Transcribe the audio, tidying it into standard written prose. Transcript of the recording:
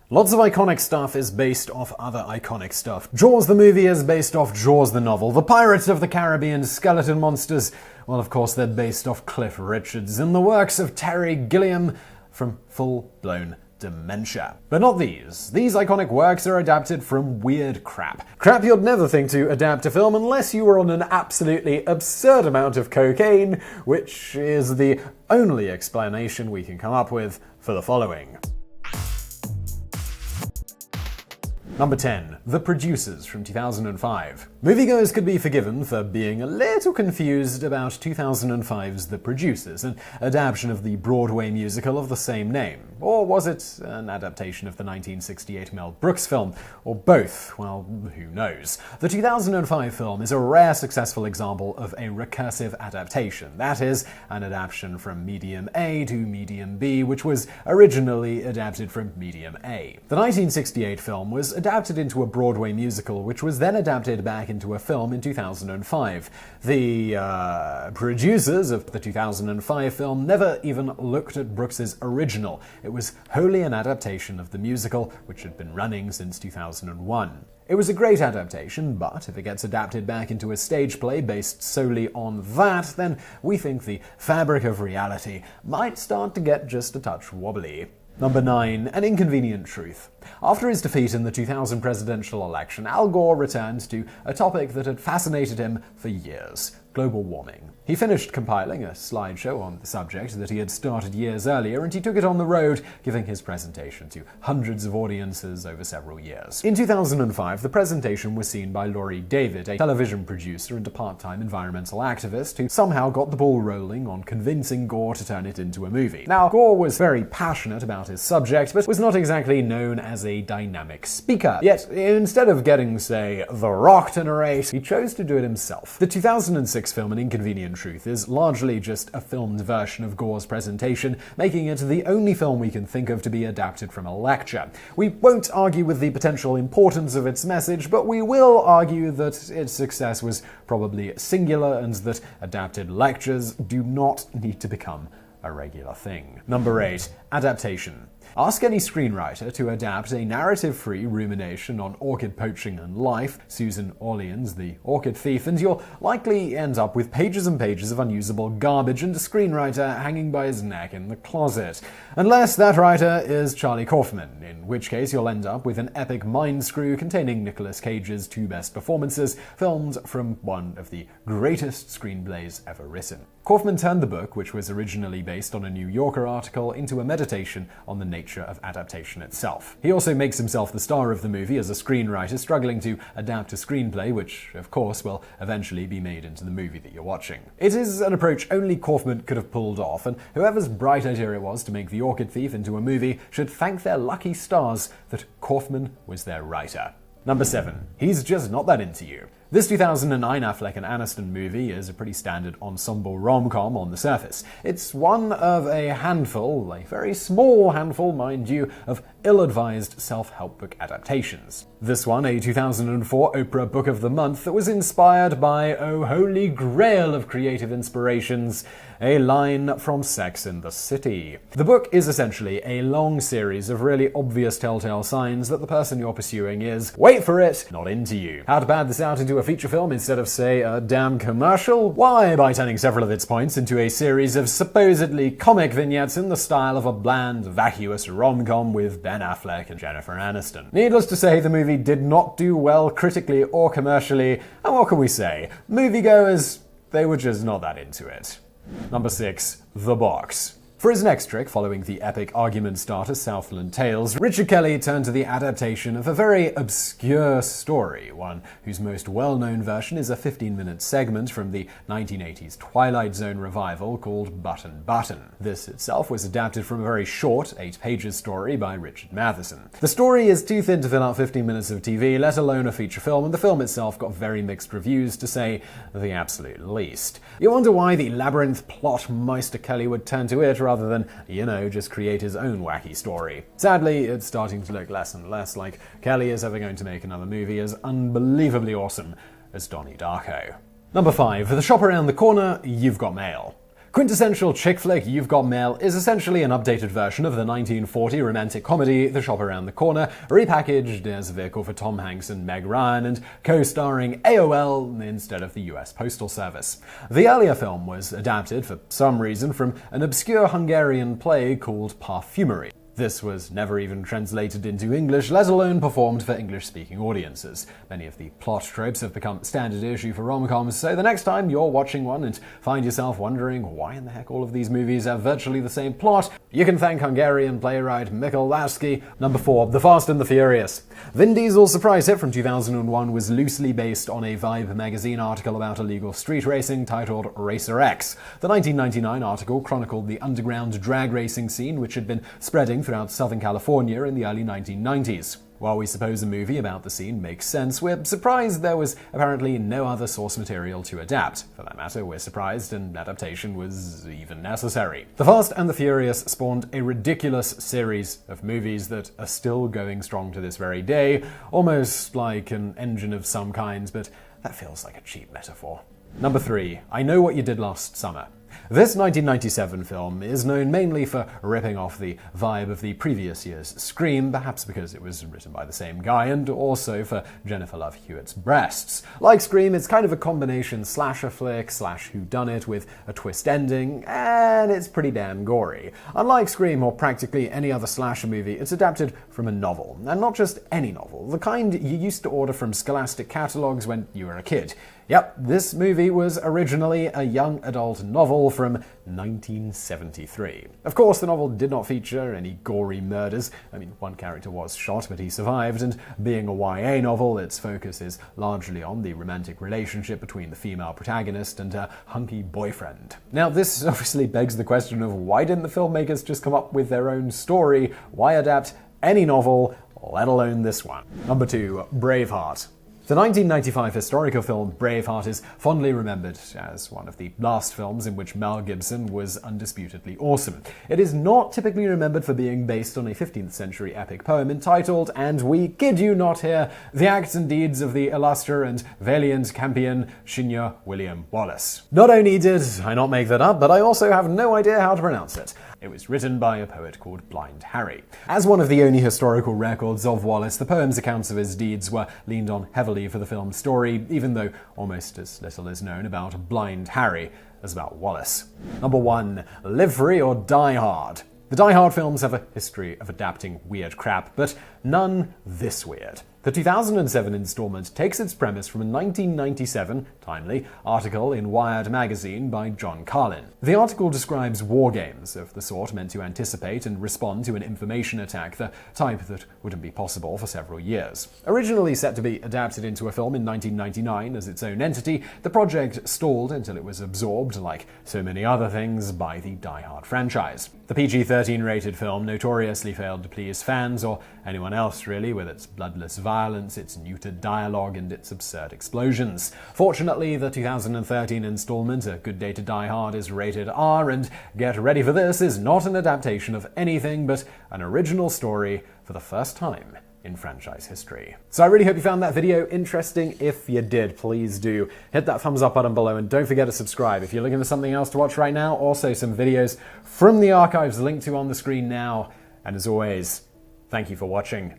Lots of iconic stuff is based off other iconic stuff. Jaws the movie is based off Jaws the novel. The Pirates of the Caribbean skeleton monsters, well, of course, they're based off Cliff Richards and the works of Terry Gilliam from Full-Blown Dementia. But not these. These iconic works are adapted from weird crap. Crap you'd never think to adapt a film unless you were on an absolutely absurd amount of cocaine, which is the only explanation we can come up with for the following. Number 10. The Producers from 2005. Moviegoers could be forgiven for being a little confused about 2005's The Producers, an adaptation of the Broadway musical of the same name. Or was it an adaptation of the 1968 Mel Brooks film? Or both? Well, who knows. The 2005 film is a rare successful example of a recursive adaptation. That is, an adaptation from medium A to medium B, which was originally adapted from medium A. The 1968 film was adapted into a Broadway musical, which was then adapted back into a film in 2005. The producers of the 2005 film never even looked at Brooks's original. It was wholly an adaptation of the musical, which had been running since 2001. It was a great adaptation, but if it gets adapted back into a stage play based solely on that, then we think the fabric of reality might start to get just a touch wobbly. Number 9. An Inconvenient Truth. After his defeat in the 2000 presidential election, Al Gore returned to a topic that had fascinated him for years: global warming. He finished compiling a slideshow on the subject that he had started years earlier, and he took it on the road, giving his presentation to hundreds of audiences over several years. In 2005, the presentation was seen by Laurie David, a television producer and a part-time environmental activist who somehow got the ball rolling on convincing Gore to turn it into a movie. Now, Gore was very passionate about his subject, but was not exactly known as a dynamic speaker. Yet, instead of getting, say, The Rock to narrate, he chose to do it himself. The 2006 film An Inconvenient Truth is largely just a filmed version of Gore's presentation, making it the only film we can think of to be adapted from a lecture. We won't argue with the potential importance of its message, but we will argue that its success was probably singular and that adapted lectures do not need to become a regular thing. Number 8. Adaptation. Ask any screenwriter to adapt a narrative-free rumination on orchid poaching and life, Susan Orlean's The Orchid Thief, and you'll likely end up with pages and pages of unusable garbage and a screenwriter hanging by his neck in the closet. Unless that writer is Charlie Kaufman, in which case you'll end up with an epic mind screw containing Nicolas Cage's 2 best performances, filmed from one of the greatest screenplays ever written. Kaufman turned the book, which was originally based on a New Yorker article, into a meditation on the nature of adaptation itself. He also makes himself the star of the movie as a screenwriter struggling to adapt a screenplay, which, of course, will eventually be made into the movie that you're watching. It is an approach only Kaufman could have pulled off, and whoever's bright idea it was to make The Orchid Thief into a movie should thank their lucky stars that Kaufman was their writer. Number 7. He's just not that into you. This 2009 Affleck and Aniston movie is a pretty standard ensemble rom-com on the surface. It's one of a handful, a very small handful, mind you, of ill-advised self-help book adaptations. This one, a 2004 Oprah Book of the Month that was inspired by, oh holy grail of creative inspirations, a line from Sex and the City. The book is essentially a long series of really obvious telltale signs that the person you're pursuing is, wait for it, not into you. How to pad this out into a feature film instead of, say, a damn commercial? Why, by turning several of its points into a series of supposedly comic vignettes in the style of a bland, vacuous rom-com with Ben Affleck and Jennifer Aniston. Needless to say, the movie did not do well critically or commercially, and what can we say? Moviegoers, they were just not that into it. Number 6. The Box. For his next trick, following the epic argument starter Southland Tales, Richard Kelly turned to the adaptation of a very obscure story, one whose most well-known version is a 15-minute segment from the 1980s Twilight Zone revival called Button Button. This itself was adapted from a very short, 8-pages story by Richard Matheson. The story is too thin to fill out 15 minutes of TV, let alone a feature film, and the film itself got very mixed reviews, to say the absolute least. You wonder why the labyrinth plot Meister Kelly would turn to it rather than, just create his own wacky story. Sadly, it's starting to look less and less like Kelly is ever going to make another movie as unbelievably awesome as Donnie Darko. Number 5. For the shop around the corner, you've got mail. quintessential chick flick You've Got Mail is essentially an updated version of the 1940 romantic comedy The Shop Around the Corner, repackaged as a vehicle for Tom Hanks and Meg Ryan and co-starring AOL instead of the US Postal Service. The earlier film was adapted for some reason from an obscure Hungarian play called Parfumery. This was never even translated into English, let alone performed for English-speaking audiences. Many of the plot tropes have become standard issue for rom-coms, so the next time you're watching one and find yourself wondering why in the heck all of these movies have virtually the same plot, you can thank Hungarian playwright Mikkel Lasky. Number 4. The Fast and the Furious. Vin Diesel's surprise hit from 2001 was loosely based on a Vibe magazine article about illegal street racing titled Racer X. The 1999 article chronicled the underground drag racing scene, which had been spreading throughout Southern California in the early 1990s. While we suppose a movie about the scene makes sense, we're surprised there was apparently no other source material to adapt. For that matter, we're surprised an adaptation was even necessary. The Fast and the Furious spawned a ridiculous series of movies that are still going strong to this very day, almost like an engine of some kinds, but that feels like a cheap metaphor. Number 3. I Know What You Did Last Summer. This 1997 film is known mainly for ripping off the vibe of the previous year's Scream, perhaps because it was written by the same guy, and also for Jennifer Love Hewitt's breasts. Like Scream, it's kind of a combination slasher flick / whodunit with a twist ending, and it's pretty damn gory. Unlike Scream or practically any other slasher movie, it's adapted from a novel, and not just any novel, the kind you used to order from Scholastic catalogs when you were a kid. Yep, this movie was originally a young adult novel from 1973. Of course, the novel did not feature any gory murders. I mean, one character was shot, but he survived, and being a YA novel, its focus is largely on the romantic relationship between the female protagonist and her hunky boyfriend. Now, this obviously begs the question of why didn't the filmmakers just come up with their own story? Why adapt any novel, let alone this one? Number 2. Braveheart. The 1995 historical film Braveheart is fondly remembered as one of the last films in which Mel Gibson was undisputedly awesome. It is not typically remembered for being based on a 15th century epic poem entitled, and we kid you not here, The Acts and Deeds of the Illustre and Valiant Campion Signor William Wallace. Not only did I not make that up, but I also have no idea how to pronounce it. It was written by a poet called Blind Harry. As one of the only historical records of Wallace, the poem's accounts of his deeds were leaned on heavily for the film's story, even though almost as little is known about Blind Harry as about Wallace. Number 1. Live Free or Die Hard. The Die Hard films have a history of adapting weird crap, but none this weird. The 2007 installment takes its premise from a 1997, timely, article in Wired magazine by John Carlin. The article describes war games of the sort meant to anticipate and respond to an information attack, the type that wouldn't be possible for several years. Originally set to be adapted into a film in 1999 as its own entity, the project stalled until it was absorbed, like so many other things, by the Die Hard franchise. The PG-13 rated film notoriously failed to please fans, or anyone else really, with its bloodless violence, its neutered dialogue, and its absurd explosions. Fortunately, the 2013 installment, A Good Day to Die Hard, is rated R, and get ready for this, is not an adaptation of anything but an original story for the first time in franchise history. So I really hope you found that video interesting. If you did, please do hit that thumbs up button below, and don't forget to subscribe. If you're looking for something else to watch right now, also some videos from the archives linked to on the screen now. And as always, thank you for watching.